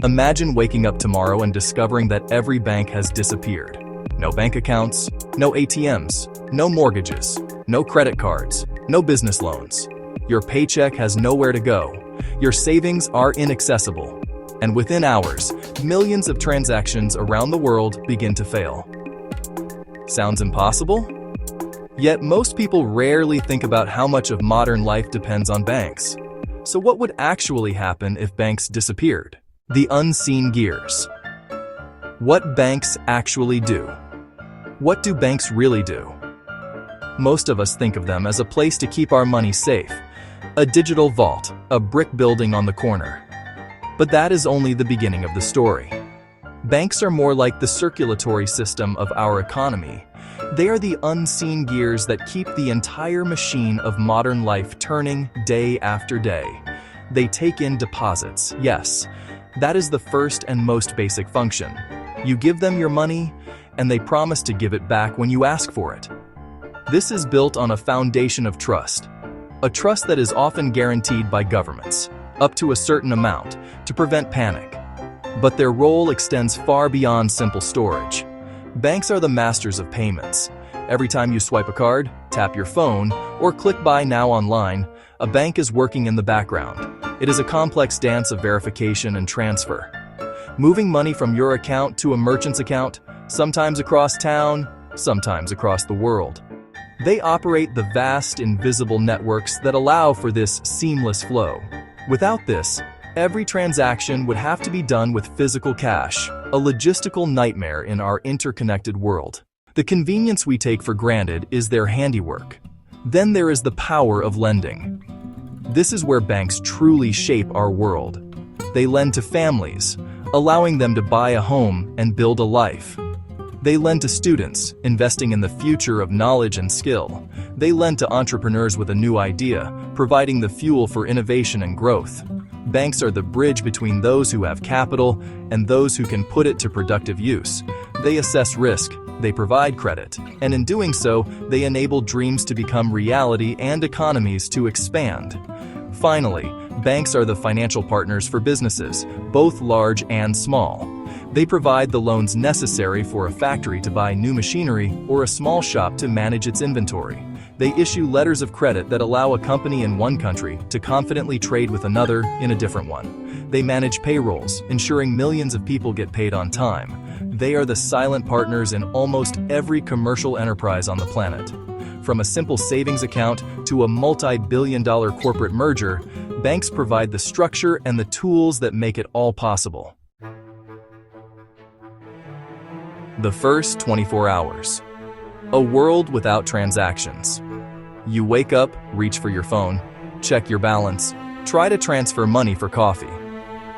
Imagine waking up tomorrow and discovering that every bank has disappeared. No bank accounts, no ATMs, no mortgages, no credit cards, no business loans. Your paycheck has nowhere to go. Your savings are inaccessible. And within hours, millions of transactions around the world begin to fail. Sounds impossible? Yet most people rarely think about how much of modern life depends on banks. So what would actually happen if banks disappeared? The unseen gears. What banks actually do. What do banks really do? Most of us think of them as a place to keep our money safe, a digital vault, a brick building on the corner. But that is only the beginning of the story. Banks are more like the circulatory system of our economy. They are the unseen gears that keep the entire machine of modern life turning day after day. They take in deposits, yes. That is the first and most basic function. You give them your money, and they promise to give it back when you ask for it. This is built on a foundation of trust, a trust that is often guaranteed by governments, up to a certain amount, to prevent panic. But their role extends far beyond simple storage. Banks are the masters of payments. Every time you swipe a card, tap your phone, or click Buy Now online, a bank is working in the background. It is a complex dance of verification and transfer. Moving money from your account to a merchant's account, sometimes across town, sometimes across the world. They operate the vast, invisible networks that allow for this seamless flow. Without this, every transaction would have to be done with physical cash, a logistical nightmare in our interconnected world. The convenience we take for granted is their handiwork. Then there is the power of lending. This is where banks truly shape our world. They lend to families, allowing them to buy a home and build a life. They lend to students, investing in the future of knowledge and skill. They lend to entrepreneurs with a new idea, providing the fuel for innovation and growth. Banks are the bridge between those who have capital and those who can put it to productive use. They assess risk, they provide credit, and in doing so, they enable dreams to become reality and economies to expand. Finally, banks are the financial partners for businesses, both large and small. They provide the loans necessary for a factory to buy new machinery or a small shop to manage its inventory. They issue letters of credit that allow a company in one country to confidently trade with another in a different one. They manage payrolls, ensuring millions of people get paid on time. They are the silent partners in almost every commercial enterprise on the planet. From a simple savings account to a multi-billion-dollar corporate merger, banks provide the structure and the tools that make it all possible. The first 24 hours. A world without transactions. You wake up, reach for your phone, check your balance, try to transfer money for coffee.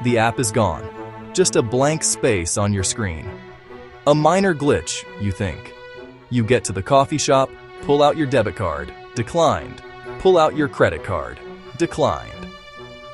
The app is gone. Just a blank space on your screen. A minor glitch, you think. You get to the coffee shop, pull out your debit card, declined. Pull out your credit card, declined.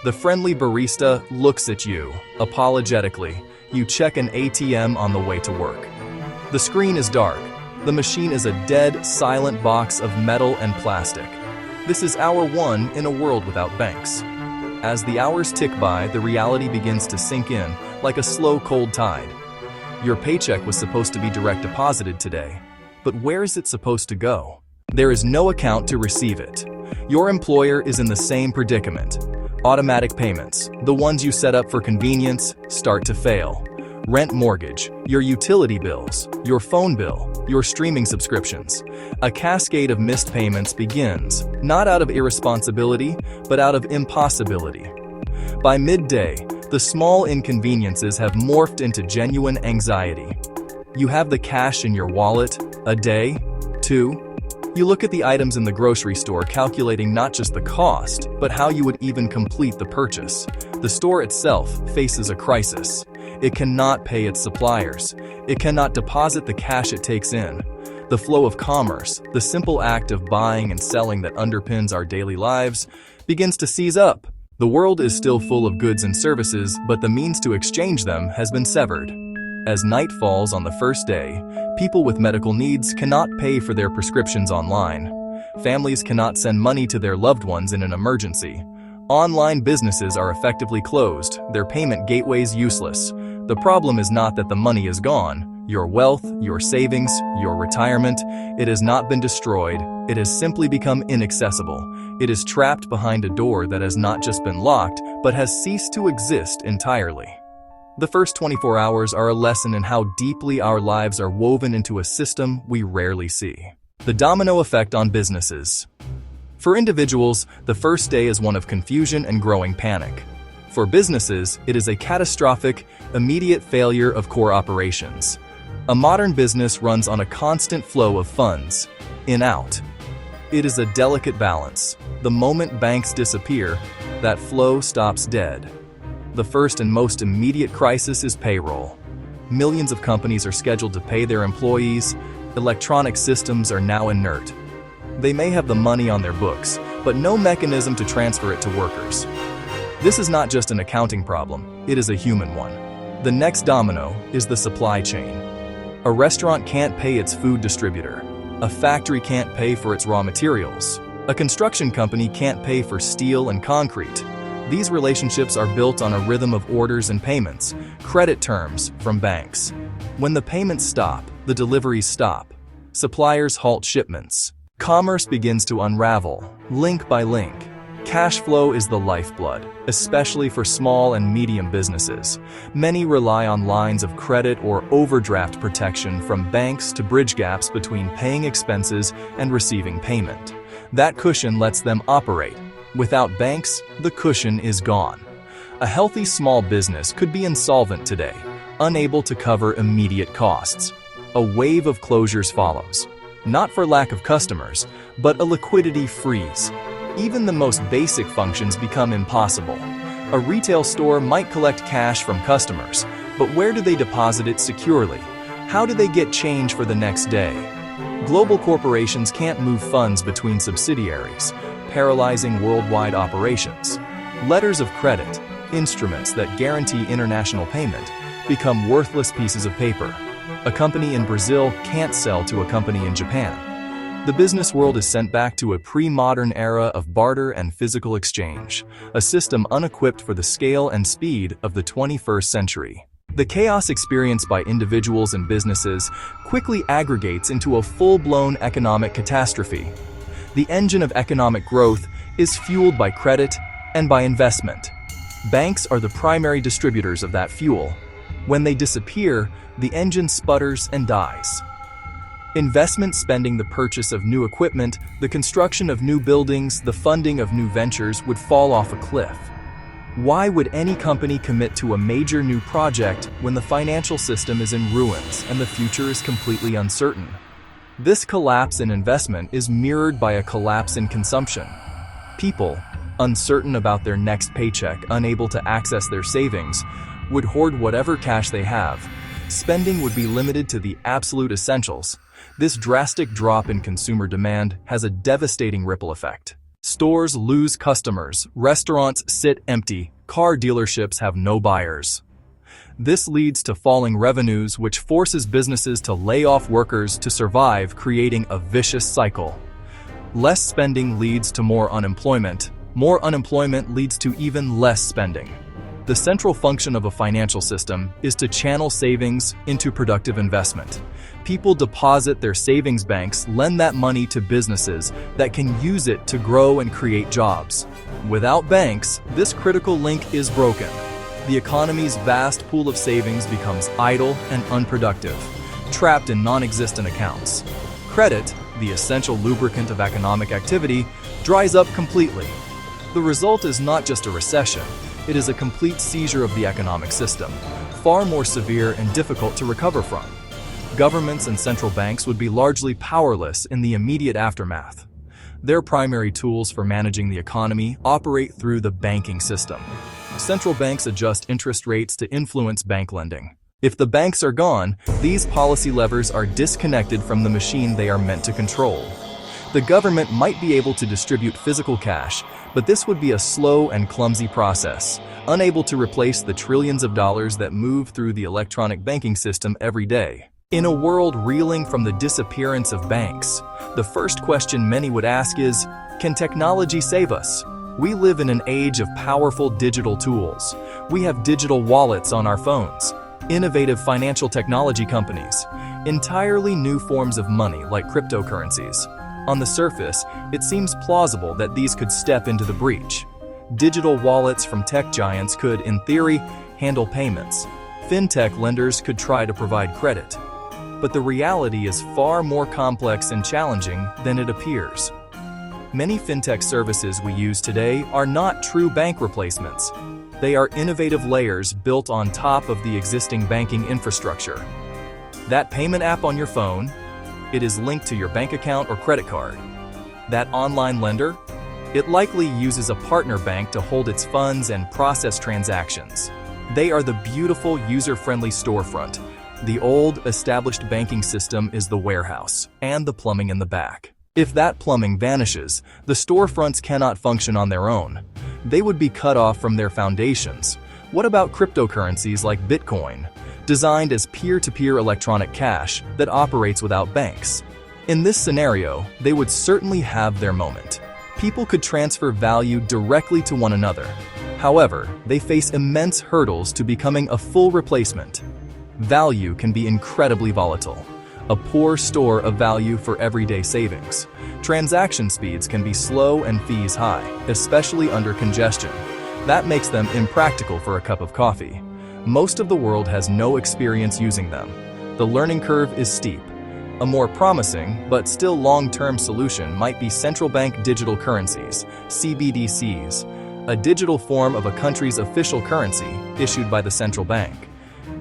The friendly barista looks at you, apologetically. You check an ATM on the way to work. The screen is dark. The machine is a dead, silent box of metal and plastic. This is hour one in a world without banks. As the hours tick by, the reality begins to sink in, like a slow, cold tide. Your paycheck was supposed to be direct deposited today, but where is it supposed to go? There is no account to receive it. Your employer is in the same predicament. Automatic payments, the ones you set up for convenience, start to fail. Rent, mortgage, your utility bills, your phone bill, your streaming subscriptions. A cascade of missed payments begins, not out of irresponsibility, but out of impossibility. By midday, the small inconveniences have morphed into genuine anxiety. You have the cash in your wallet, a day, two. You look at the items in the grocery store, calculating not just the cost, but how you would even complete the purchase. The store itself faces a crisis. It cannot pay its suppliers. It cannot deposit the cash it takes in. The flow of commerce, the simple act of buying and selling that underpins our daily lives, begins to seize up. The world is still full of goods and services, but the means to exchange them has been severed. As night falls on the first day, people with medical needs cannot pay for their prescriptions online. Families cannot send money to their loved ones in an emergency. Online businesses are effectively closed, their payment gateways useless. The problem is not that the money is gone. Your wealth, your savings, your retirement, it has not been destroyed. It has simply become inaccessible. It is trapped behind a door that has not just been locked, but has ceased to exist entirely. The first 24 hours are a lesson in how deeply our lives are woven into a system we rarely see. The domino effect on businesses. For individuals, the first day is one of confusion and growing panic. For businesses, it is a catastrophic, immediate failure of core operations. A modern business runs on a constant flow of funds, in-out. It is a delicate balance. The moment banks disappear, that flow stops dead. The first and most immediate crisis is payroll. Millions of companies are scheduled to pay their employees. Electronic systems are now inert. They may have the money on their books, but no mechanism to transfer it to workers. This is not just an accounting problem, it is a human one. The next domino is the supply chain. A restaurant can't pay its food distributor. A factory can't pay for its raw materials. A construction company can't pay for steel and concrete. These relationships are built on a rhythm of orders and payments, credit terms from banks. When the payments stop, the deliveries stop. Suppliers halt shipments. Commerce begins to unravel, link by link. Cash flow is the lifeblood, especially for small and medium businesses. Many rely on lines of credit or overdraft protection from banks to bridge gaps between paying expenses and receiving payment. That cushion lets them operate. Without banks, the cushion is gone. A healthy small business could be insolvent today, unable to cover immediate costs. A wave of closures follows. Not for lack of customers, but a liquidity freeze. Even the most basic functions become impossible. A retail store might collect cash from customers, but where do they deposit it securely? How do they get change for the next day? Global corporations can't move funds between subsidiaries, paralyzing worldwide operations. Letters of credit, instruments that guarantee international payment, become worthless pieces of paper. A company in Brazil can't sell to a company in Japan. The business world is sent back to a pre-modern era of barter and physical exchange, a system unequipped for the scale and speed of the 21st century. The chaos experienced by individuals and businesses quickly aggregates into a full-blown economic catastrophe. The engine of economic growth is fueled by credit and by investment. Banks are the primary distributors of that fuel. When they disappear, the engine sputters and dies. Investment spending, the purchase of new equipment, the construction of new buildings, the funding of new ventures would fall off a cliff. Why would any company commit to a major new project when the financial system is in ruins and the future is completely uncertain? This collapse in investment is mirrored by a collapse in consumption. People, uncertain about their next paycheck, unable to access their savings, would hoard whatever cash they have. Spending would be limited to the absolute essentials. This drastic drop in consumer demand has a devastating ripple effect. Stores lose customers, restaurants sit empty, car dealerships have no buyers. This leads to falling revenues, which forces businesses to lay off workers to survive, creating a vicious cycle. Less spending leads to more unemployment. More unemployment leads to even less spending. The central function of a financial system is to channel savings into productive investment. People deposit their savings, banks lend that money to businesses that can use it to grow and create jobs. Without banks, this critical link is broken. The economy's vast pool of savings becomes idle and unproductive, trapped in non-existent accounts. Credit, the essential lubricant of economic activity, dries up completely. The result is not just a recession, it is a complete seizure of the economic system, far more severe and difficult to recover from. Governments and central banks would be largely powerless in the immediate aftermath. Their primary tools for managing the economy operate through the banking system. Central banks adjust interest rates to influence bank lending. If the banks are gone, these policy levers are disconnected from the machine they are meant to control. The government might be able to distribute physical cash, but this would be a slow and clumsy process, unable to replace the trillions of dollars that move through the electronic banking system every day. In a world reeling from the disappearance of banks, the first question many would ask is, can technology save us? We live in an age of powerful digital tools. We have digital wallets on our phones, innovative financial technology companies, entirely new forms of money like cryptocurrencies. On the surface, it seems plausible that these could step into the breach. Digital wallets from tech giants could, in theory, handle payments. Fintech lenders could try to provide credit. But the reality is far more complex and challenging than it appears. Many fintech services we use today are not true bank replacements. They are innovative layers built on top of the existing banking infrastructure. That payment app on your phone, it is linked to your bank account or credit card. That online lender, it likely uses a partner bank to hold its funds and process transactions. They are the beautiful, user-friendly storefront. The old, established banking system is the warehouse, and the plumbing in the back. If that plumbing vanishes, the storefronts cannot function on their own. They would be cut off from their foundations. What about cryptocurrencies like Bitcoin, designed as peer-to-peer electronic cash that operates without banks? In this scenario, they would certainly have their moment. People could transfer value directly to one another. However, they face immense hurdles to becoming a full replacement. Value can be incredibly volatile, a poor store of value for everyday savings. Transaction speeds can be slow and fees high, especially under congestion. That makes them impractical for a cup of coffee. Most of the world has no experience using them. The learning curve is steep. A more promising, but still long-term solution might be central bank digital currencies, CBDCs, a digital form of a country's official currency issued by the central bank.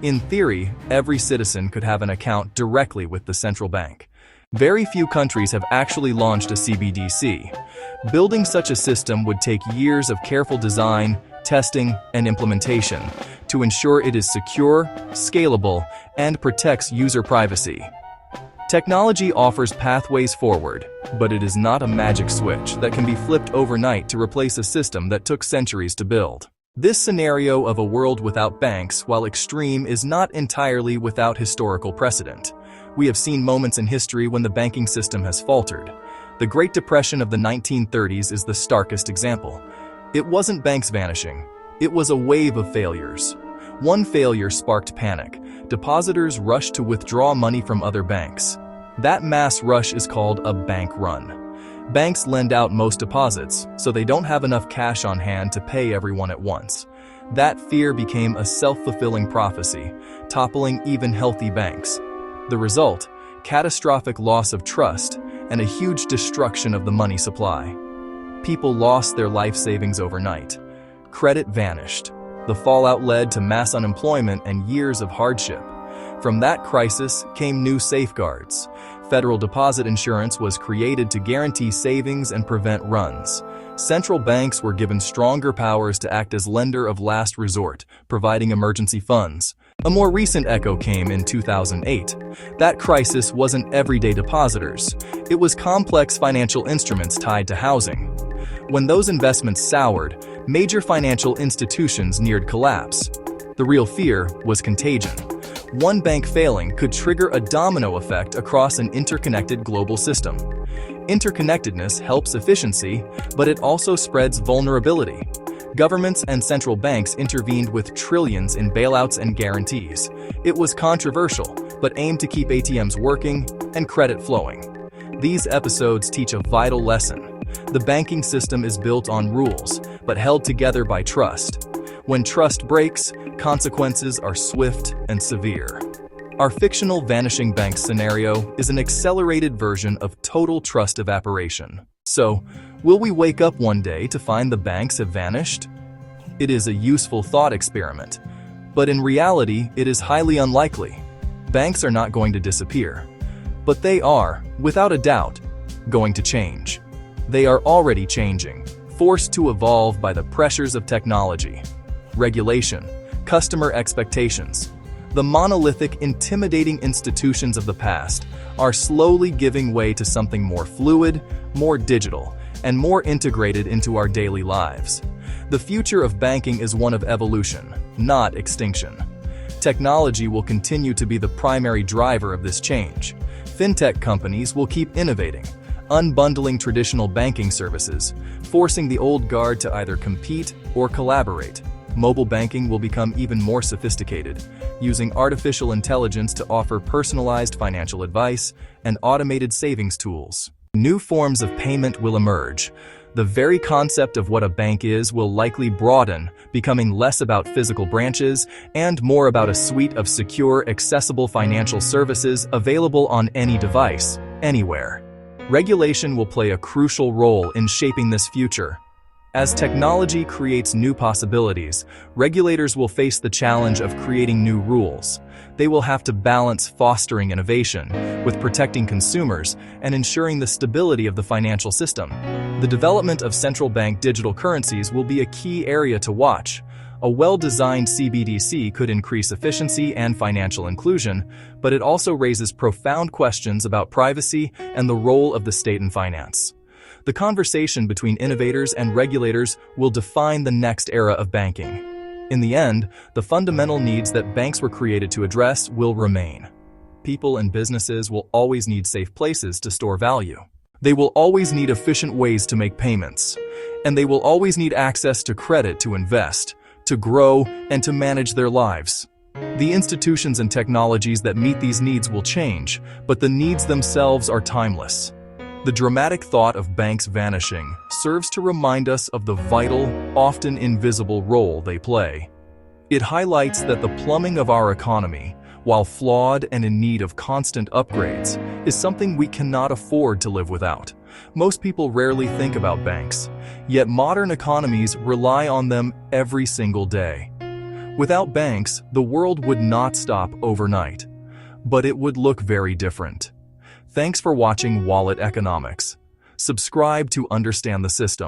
In theory, every citizen could have an account directly with the central bank. Very few countries have actually launched a CBDC. Building such a system would take years of careful design, testing, and implementation to ensure it is secure, scalable, and protects user privacy. Technology offers pathways forward, but it is not a magic switch that can be flipped overnight to replace a system that took centuries to build. This scenario of a world without banks, while extreme, is not entirely without historical precedent. We have seen moments in history when the banking system has faltered. The Great Depression of the 1930s is the starkest example. It wasn't banks vanishing. It was a wave of failures. One failure sparked panic. Depositors rushed to withdraw money from other banks. That mass rush is called a bank run. Banks lend out most deposits, so they don't have enough cash on hand to pay everyone at once. That fear became a self-fulfilling prophecy, toppling even healthy banks. The result, catastrophic loss of trust and a huge destruction of the money supply. People lost their life savings overnight. Credit vanished. The fallout led to mass unemployment and years of hardship. From that crisis came new safeguards. Federal deposit insurance was created to guarantee savings and prevent runs. Central banks were given stronger powers to act as lender of last resort, providing emergency funds. A more recent echo came in 2008. That crisis wasn't everyday depositors. It was complex financial instruments tied to housing. When those investments soured, major financial institutions neared collapse. The real fear was contagion. One bank failing could trigger a domino effect across an interconnected global system. Interconnectedness helps efficiency, but it also spreads vulnerability. Governments and central banks intervened with trillions in bailouts and guarantees. It was controversial, but aimed to keep ATMs working and credit flowing. These episodes teach a vital lesson. The banking system is built on rules, but held together by trust. When trust breaks, consequences are swift and severe. Our fictional vanishing bank scenario is an accelerated version of total trust evaporation. So, will we wake up one day to find the banks have vanished? It is a useful thought experiment, but in reality, it is highly unlikely. Banks are not going to disappear, but they are, without a doubt, going to change. They are already changing, forced to evolve by the pressures of technology, regulation, customer expectations. The monolithic, intimidating institutions of the past are slowly giving way to something more fluid, more digital, and more integrated into our daily lives. The future of banking is one of evolution, not extinction. Technology will continue to be the primary driver of this change. Fintech companies will keep innovating, unbundling traditional banking services, forcing the old guard to either compete or collaborate. Mobile banking will become even more sophisticated, using artificial intelligence to offer personalized financial advice and automated savings tools. New forms of payment will emerge. The very concept of what a bank is will likely broaden, becoming less about physical branches and more about a suite of secure, accessible financial services available on any device, anywhere. Regulation will play a crucial role in shaping this future. As technology creates new possibilities, regulators will face the challenge of creating new rules. They will have to balance fostering innovation with protecting consumers and ensuring the stability of the financial system. The development of central bank digital currencies will be a key area to watch. A well-designed CBDC could increase efficiency and financial inclusion, but it also raises profound questions about privacy and the role of the state in finance. The conversation between innovators and regulators will define the next era of banking. In the end, the fundamental needs that banks were created to address will remain. People and businesses will always need safe places to store value. They will always need efficient ways to make payments. And they will always need access to credit to invest, to grow, and to manage their lives. The institutions and technologies that meet these needs will change, but the needs themselves are timeless. The dramatic thought of banks vanishing serves to remind us of the vital, often invisible role they play. It highlights that the plumbing of our economy, while flawed and in need of constant upgrades, is something we cannot afford to live without. Most people rarely think about banks, yet modern economies rely on them every single day. Without banks, the world would not stop overnight, but it would look very different. Thanks for watching Wallet Economics. Subscribe to understand the system.